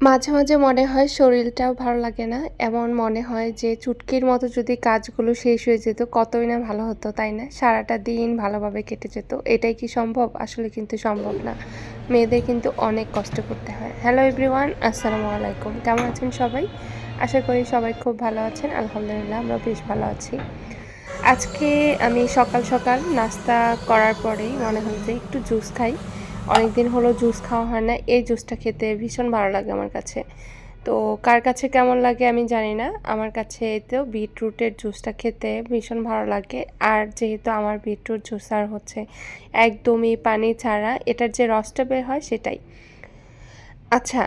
মাঝে, মাঝে মনে হয় শরীরটাও ভালো লাগে না। এমন মনে হয় যে চুটকির মতো যদি কাজগুলো শেষ হয়ে যেত কতই না ভালো হতো, তাই না? সারাটা দিন ভালোভাবে কেটে যেত। এটাই কি সম্ভব? আসলে কিন্তু সম্ভব না। মেয়েদের কিন্তু অনেক কষ্ট করতে হয়। হ্যালো এভরিওয়ান, আসসালামু আলাইকুম। কেমন আছেন সবাই? আশা করি সবাই খুব ভালো আছেন। আলহামদুলিল্লাহ আমরাও বেশ ভালো আছি। আজকে আমি সকাল, সকাল নাস্তা করার পরেই মনে হলো যে একটু জুস খাই। অনেকদিন হলো জুস খাওয়া হয় না। এই জুসটা খেতে ভীষণ ভালো লাগে আমার কাছে। তো কার কাছে কেমন লাগে আমি জানি না। আমার কাছে তো বিটরুটের জুসটা খেতে ভীষণ ভালো লাগে। আর যেহেতু আমার বিটরুট জুসার হচ্ছে একদমই পানি ছাড়া, এটার যে রসটা বের হয় সেটাই। আচ্ছা,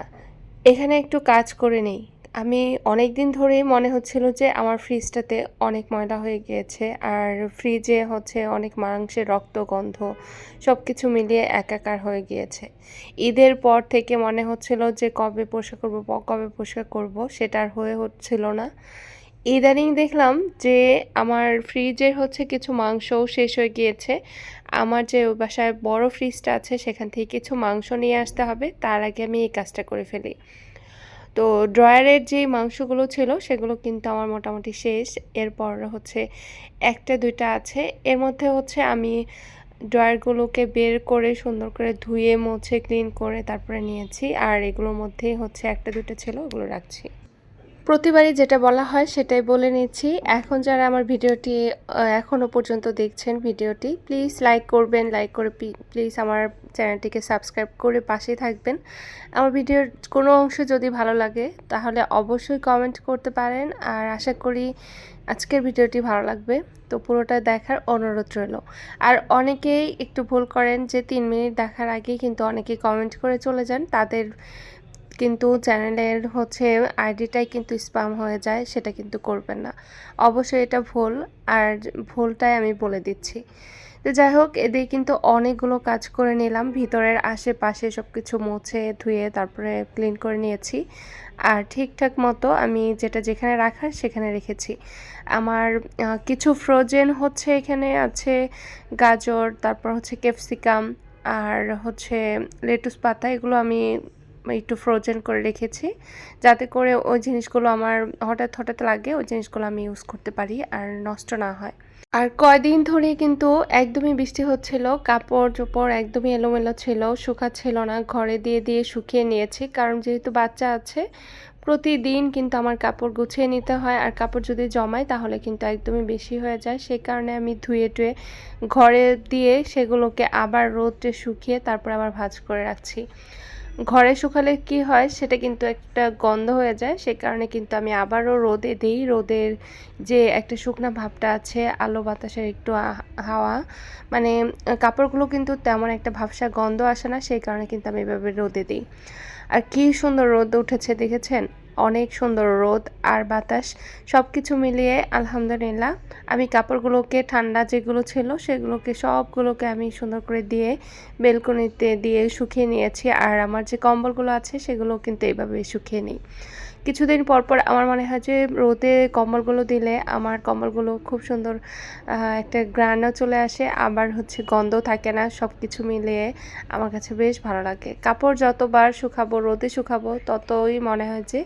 এখানে একটু কাজ করে নেই। আমি অনেকদিন ধরেই মনে হচ্ছিল যে আমার ফ্রিজটাতে অনেক ময়লা হয়ে গিয়েছে। আর ফ্রিজে হচ্ছে অনেক মাংসের রক্ত গন্ধ সব কিছু মিলিয়ে একাকার হয়ে গিয়েছে। ঈদের পর থেকে মনে হচ্ছিল যে কবে পরিষ্কার করব, কবে পরিষ্কার করব, সেটা আর হয়ে হচ্ছিল না। ইদানিং দেখলাম যে আমার ফ্রিজের হচ্ছে কিছু মাংসও শেষ হয়ে গিয়েছে। আমার যে বাসায় বড় ফ্রিজটা আছে সেখান থেকে কিছু মাংস নিয়ে আসতে হবে। তার আগে আমি এই কাজটা করে ফেলি। তো ড্রয়ারের যে মাংসগুলো ছিল সেগুলো কিন্তু আমার মোটামুটি শেষ। এরপর হচ্ছে ১টা ২টা আছে। এর মধ্যে হচ্ছে আমি ড্রয়ারগুলোকে বের করে সুন্দর করে ধুয়ে মুছে ক্লিন করে তারপরে নিয়েছি। আর এগুলোর মধ্যেই হচ্ছে ১টা ২টা ছিল, ওগুলো রাখছি। প্রতিবারই যেটা বলা হয় সেটাই বলে নিচ্ছি। এখন যারা আমার ভিডিওটি এখনও পর্যন্ত দেখছেন ভিডিওটি, প্লিজ লাইক করবেন। লাইক করে প্লিজ আমার চ্যানেলটিকে সাবস্ক্রাইব করে পাশেই থাকবেন। আমার ভিডিওর কোনো অংশ যদি ভালো লাগে তাহলে অবশ্যই কমেন্ট করতে পারেন। আর আশা করি আজকের ভিডিওটি ভালো লাগবে। তো পুরোটা দেখার অনুরোধ রইল। আর অনেকেই একটু ভুল করেন যে ৩ মিনিট দেখার আগেই কিন্তু অনেকেই কমেন্ট করে চলে যান। তাদের কিন্তু চ্যানেলের হচ্ছে আইডিটাই কিন্তু স্প্যাম হয়ে যায়, সেটা কিন্তু করবেন না। অবশ্যই এটা ভুল, আর ভুলটাই আমি বলে দিচ্ছি। তো যাই হোক, এদিকে কিন্তু অনেকগুলো কাজ করে নিলাম। ভিতরের আশেপাশে সব কিছু মুছে ধুয়ে তারপরে ক্লিন করে নিয়েছি। আর ঠিকঠাক মতো আমি যেটা যেখানে রাখার সেখানে রেখেছি। আমার কিছু ফ্রোজেন হচ্ছে এখানে আছে গাজর, তারপর হচ্ছে ক্যাপসিকাম, আর হচ্ছে লেটুস পাতা, এগুলো আমি একটু ফ্রোজেন করে রেখেছি যাতে করে ওই জিনিসগুলো আমার হঠাৎ হঠাৎ লাগে, ওই জিনিসগুলো আমি ইউজ করতে পারি আর নষ্ট না হয়। আর কয়দিন ধরে কিন্তু একদমই বৃষ্টি হচ্ছিল, কাপড় চোপড় একদমই এলোমেলো ছিল, শুকাচ্ছিল না। ঘরে দিয়ে দিয়ে শুকিয়ে নিয়েছি, কারণ যেহেতু বাচ্চা আছে প্রতিদিন কিন্তু আমার কাপড় গুছিয়ে নিতে হয়। আর কাপড় যদি জমায় তাহলে কিন্তু একদমই বেশি হয়ে যায়। সেই কারণে আমি ধুয়ে টুয়ে ঘরে দিয়ে সেগুলোকে আবার রোদে শুকিয়ে তারপর আবার ভাঁজ করে রাখছি। ঘরে শুকালে কি হয় সেটা কিন্তু একটা গন্ধ হয়ে যায়, সেই কারণে কিন্তু আমি আবারও রোদে দিই। রোদের যে একটা শুকনা ভাবটা আছে, আলো বাতাসের একটু হাওয়া, মানে কাপড়গুলো কিন্তু তেমন একটা ভাবসা গন্ধ আসে না, সেই কারণে কিন্তু আমি এভাবে রোদে দিই। আর কি সুন্দর রোদ উঠেছে দেখেছেন? অনেক সুন্দর রোদ আর বাতাস সব কিছু মিলিয়ে আলহামদুলিল্লাহ। আমি কাপড়গুলোকে ঠান্ডা যেগুলো ছিল সেগুলোকে সবগুলোকে আমি সুন্দর করে দিয়ে বেলকনিতে দিয়ে শুকিয়ে নিয়েছি। আর আমার যে কম্বলগুলো আছে সেগুলো কিন্তু এইভাবে শুকিয়ে নিই। কিছুদিন পর পর আমার মনে হয় যে রোদে কম্বলগুলো দিলে আমার কম্বলগুলো খুব সুন্দর একটা ঘ্রাণও চলে আসে, আবার হচ্ছে গন্ধও থাকে না। সব কিছু মিলিয়ে আমার কাছে বেশ ভালো লাগে। কাপড় যতবার শুকাবো, রোদে শুকাবো, ততই মনে হয় যে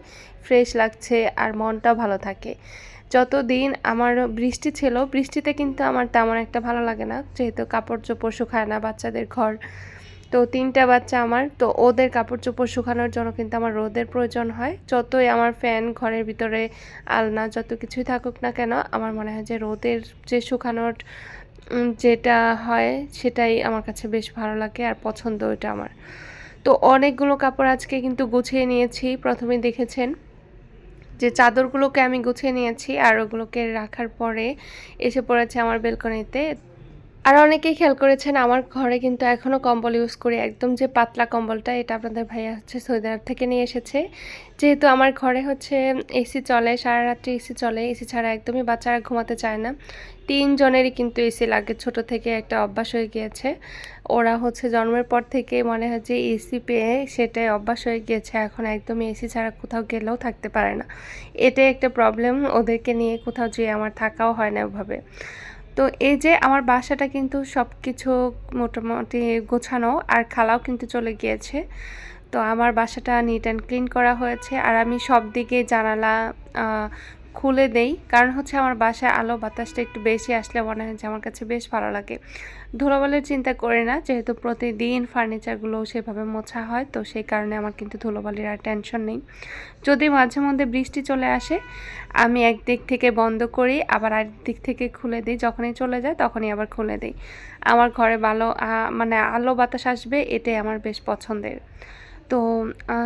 ফ্রেশ লাগছে আর মনটাও ভালো থাকে। যতদিন আমার বৃষ্টি ছিল, বৃষ্টিতে কিন্তু আমার তেমন একটা ভালো লাগে না, যেহেতু কাপড় চোপড় শুকায় না, বাচ্চাদের ঘর। তো ৩টা বাচ্চা আমার, তো ওদের কাপড় চোপড় শুকানোর জন্য কিন্তু আমার রোদের প্রয়োজন হয়। যতই আমার ফ্যান ঘরের ভিতরে, আলনা যত কিছুই থাকুক না কেন, আমার মনে হয় যে রোদের যে শুকানোর যেটা হয় সেটাই আমার কাছে বেশ ভালো লাগে আর পছন্দ ওইটা আমার। তো অনেকগুলো কাপড় আজকে কিন্তু গুছিয়ে নিয়েছি। প্রথমেই দেখেছেন যে চাদরগুলোকে আমি গুছিয়ে নিয়েছি, আর ওগুলোকে রাখার পরে এসে পড়েছে আমার বেলকনিতে। আর অনেকেই খেয়াল করেছেন আমার ঘরে কিন্তু এখনও কম্বল ইউজ করি, একদম যে পাতলা কম্বলটা, এটা আপনাদের ভাইয়া হচ্ছে সৌদি আরব থেকে নিয়ে এসেছে। যেহেতু আমার ঘরে হচ্ছে এসি চলে, সারা রাত্রি এসি চলে, এসি ছাড়া একদমই বাচ্চারা ঘুমাতে চায় না। ৩ জনেরই কিন্তু এসি লাগে, ছোট থেকে একটা অভ্যাস হয়ে গিয়েছে। ওরা হচ্ছে জন্মের পর থেকে মনে হয় যে এসি পেয়ে সেটাই অভ্যাস হয়ে গিয়েছে, এখন একদমই এসি ছাড়া কোথাও গেলেও থাকতে পারে না। এটাই একটা প্রবলেম, ওদেরকে নিয়ে কোথাও যেয়ে আমার থাকাও হয় না ওভাবে। তো এই যে আমার বাসাটা কিন্তু সব কিছু মোটামুটি গোছানো, আর খালাও কিন্তু চলে গিয়েছে। তো আমার বাসাটা নিট অ্যান্ড ক্লিন করা হয়েছে, আর আমি সব দিকে জানালা খুলে দেই, কারণ হচ্ছে আমার বাসায় আলো বাতাসটা একটু বেশি আসলে মনে হয় যে আমার কাছে বেশ ভালো লাগে। ধুলোবালির চিন্তা করি না, যেহেতু প্রতিদিন ফার্নিচারগুলো সেভাবে মোছা হয়, তো সেই কারণে আমার কিন্তু ধুলোবালির আর টেনশন নেই। যদি মাঝে মধ্যে বৃষ্টি চলে আসে, আমি একদিক থেকে বন্ধ করি, আবার আরেক দিক থেকে খুলে দিই। যখনই চলে যায় তখনই আবার খুলে দিই। আমার ঘরে ভালো মানে আলো বাতাস আসবে, এটাই আমার বেশ পছন্দের। তো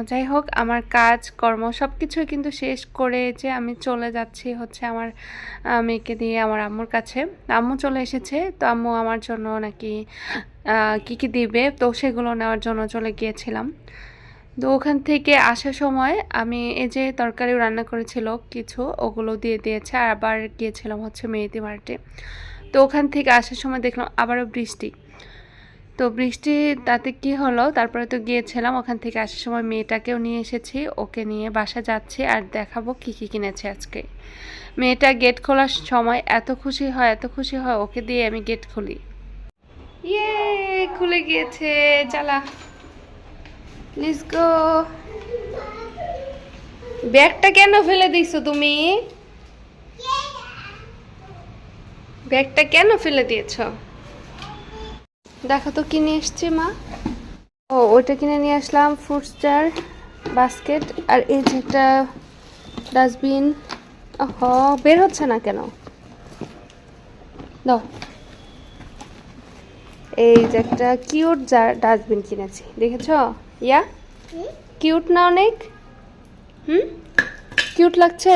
যাই হোক, আমার কাজকর্ম সব কিছুই কিন্তু শেষ করে যে আমি চলে যাচ্ছি হচ্ছে আমার মেয়েকে দিয়ে আমার আম্মুর কাছে। আম্মু চলে এসেছে, তো আম্মু আমার জন্য নাকি কী কী দিবে, তো সেগুলো নেওয়ার জন্য চলে গিয়েছিলাম। তো ওখান থেকে আসার সময় আমি এই যে তরকারিও রান্না করেছিল কিছু, ওগুলো দিয়ে দিয়েছে। আর আবার গিয়েছিলাম হচ্ছে মেহেদি মার্টে। তো ওখান থেকে আসার সময় দেখলাম আবারও বৃষ্টি। তো বৃষ্টি তাতে কি হলো, তারপরে তো গিয়েছিলাম, ওখান থেকে আসার সময় মেয়েটাকেও নিয়ে এসেছি, ওকে নিয়ে বাসা যাচ্ছি আর দেখাবো কি কি কিনেছে আজকে। মেয়েটা গেট খোলার সময় এত খুশি হয়, এত খুশি হয়, ওকে দিয়ে আমি গেট খুলি। ইয়ে, খুলে গিয়েছে, চালা লেটস গো। ব্যাগটা কেন ফেলে দিছো তুমি? ব্যাগটা কেন ফেলে দিয়েছো? দেখো তো কিনে এসছি মা। ও, ওইটা কিনে নিয়ে আসলাম, ফ্রুটস জার, বাস্কেট, আর এই যে একটা ডাস্টবিন। বের হচ্ছে না কেন? দাও। এই যে একটা কিউট জার ডাস্টবিন কিনেছি, দেখেছ? ইয়া, কিউট না অনেক? কিউট লাগছে,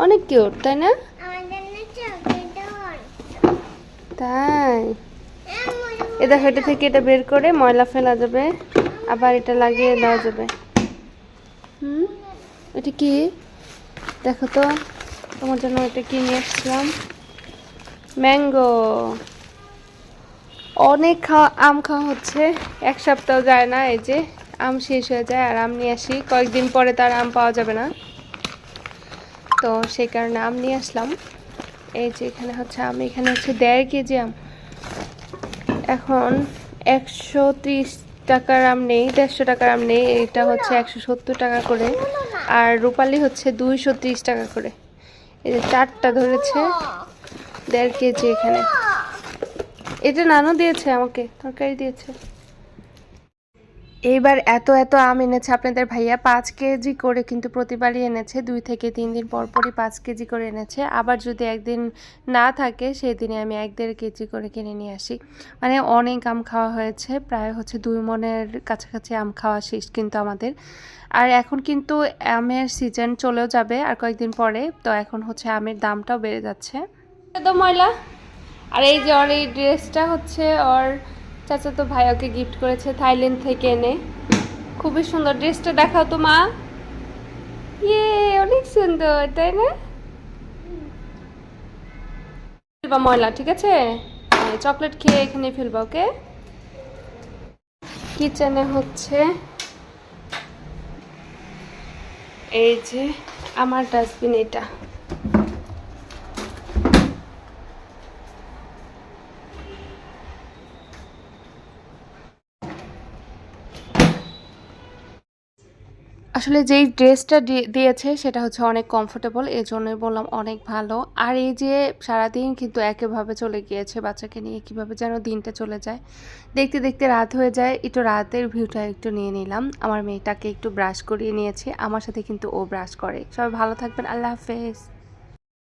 অনেক কিউট, তাই না? তাই এ দেখো, এটা থেকে এটা বের করে ময়লা ফেলা যাবে, আবার এটা লাগিয়ে দেওয়া যাবে। এটা কি দেখো তো, তোমার জন্য এটা কিনে এসেছিলাম, ম্যাঙ্গো। অনেক আম খাওয়া হচ্ছে, এক সপ্তাহ যায় না, এই যে আম শেষ হয়ে যায়, আর আম নিয়ে আসি কয়েকদিন পরে, তার আম পাওয়া যাবে না, তো সেই কারণে আম নিয়ে আসলাম। এই যে এখানে হচ্ছে আম, এখানে হচ্ছে 1.5 কেজি আম। এখন 130 টাকার আম নেই, 150 টাকার আম নেই, এটা হচ্ছে 170 টাকা করে, আর রূপালি হচ্ছে 230 টাকা করে। এই যে 4টা ধরেছে, 1.5 কেজি। এখানে এটা নানু দিয়েছে আমাকে, তরকারি দিয়েছে। এইবার এত এত আম এনেছে আপনাদের ভাইয়া, 5 কেজি করে কিন্তু প্রতিবারই এনেছে, 2 থেকে 3 দিন পর পরই 5 কেজি করে এনেছে। আবার যদি একদিন না থাকে সেই দিনে আমি 1-1.5 কেজি করে কিনে নিয়ে আসি। মানে অনেক আম খাওয়া হয়েছে, প্রায় হচ্ছে 2 মনের কাছাকাছি আম খাওয়া শেষ কিন্তু আমাদের। আর এখন কিন্তু আমের সিজন চলেও যাবে আর কয়েকদিন পরে, তো এখন হচ্ছে আমের দামটাও বেড়ে যাচ্ছে। তো ময়লা। আর এই যে ওর এই ড্রেসটা হচ্ছে ওর চাচাতো ভাই ওকে গিফট করেছে থাইল্যান্ড থেকে এনে, খুবই সুন্দর। ড্রেসটা দেখাও তো মা। ইয়ে, অনেক সুন্দর, তাই না? ফেলবা ময়লা, ঠিক আছে? চকলেট খেয়ে এখানে ফেলবা, ওকে? কিচেনে হচ্ছে এই যে আমার ডাস্টবিন, এটা আসলে যেই ড্রেসটা দিয়েছে সেটা হচ্ছে অনেক কমফোর্টেবল, এই জন্যই বললাম অনেক ভালো। আর এই যে সারাদিন কিন্তু একইভাবে চলে গিয়েছে বাচ্চাকে নিয়ে, কীভাবে যেন দিনটা চলে যায়, দেখতে দেখতে রাত হয়ে যায়। একটু রাতের ভিউটা একটু নিয়ে নিলাম, আমার মেয়েটাকে একটু ব্রাশ করিয়ে নিয়েছি, আমার সাথে কিন্তু ও ব্রাশ করে। সবাই ভালো থাকবেন, আল্লাহ হাফেজ।